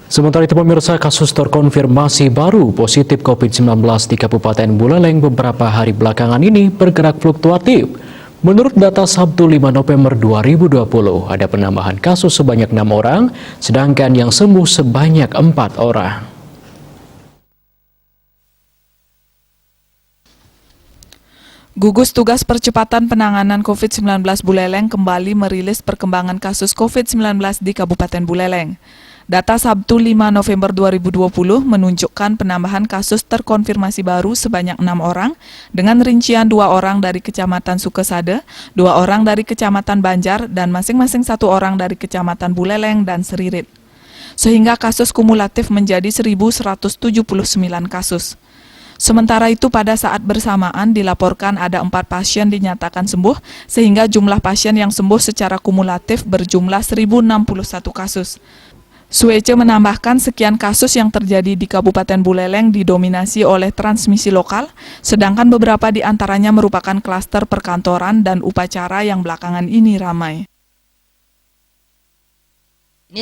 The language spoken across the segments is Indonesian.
Sementara itu pemirsa, kasus terkonfirmasi baru positif COVID-19 di Kabupaten Buleleng beberapa hari belakangan ini bergerak fluktuatif. Menurut data Sabtu 5 November 2020, ada penambahan kasus sebanyak 6 orang, sedangkan yang sembuh sebanyak 4 orang. Gugus Tugas Percepatan Penanganan COVID-19 Buleleng kembali merilis perkembangan kasus COVID-19 di Kabupaten Buleleng. Data Sabtu 5 November 2020 menunjukkan penambahan kasus terkonfirmasi baru sebanyak 6 orang, dengan rincian 2 orang dari Kecamatan Sukesade, 2 orang dari Kecamatan Banjar, dan masing-masing 1 orang dari Kecamatan Buleleng dan Seririt. Sehingga kasus kumulatif menjadi 1.179 kasus. Sementara itu pada saat bersamaan dilaporkan ada 4 pasien dinyatakan sembuh, sehingga jumlah pasien yang sembuh secara kumulatif berjumlah 1.061 kasus. Suece menambahkan sekian kasus yang terjadi di Kabupaten Buleleng didominasi oleh transmisi lokal, sedangkan beberapa di antaranya merupakan klaster perkantoran dan upacara yang belakangan ini ramai.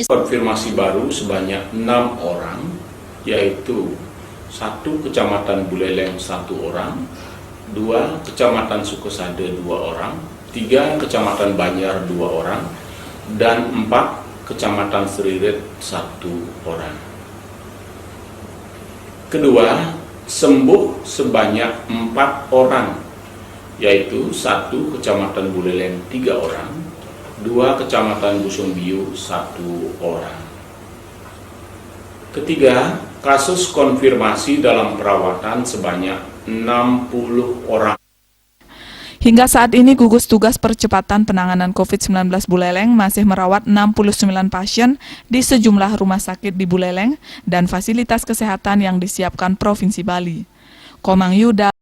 Konfirmasi baru sebanyak 6 orang, yaitu 1 Kecamatan Buleleng 1 orang, 2 Kecamatan Sukesade 2 orang, 3 Kecamatan Banjar 2 orang, dan 4 Kecamatan Seririt 1 orang. Kedua, sembuh sebanyak 4 orang, yaitu 1 Kecamatan Buleleng 3 orang, 2 Kecamatan Busungbiu 1 orang. Ketiga, kasus konfirmasi dalam perawatan sebanyak 60 orang. Hingga saat ini Gugus Tugas Percepatan Penanganan COVID-19 Buleleng masih merawat 69 pasien di sejumlah rumah sakit di Buleleng dan fasilitas kesehatan yang disiapkan Provinsi Bali. Komang Yuda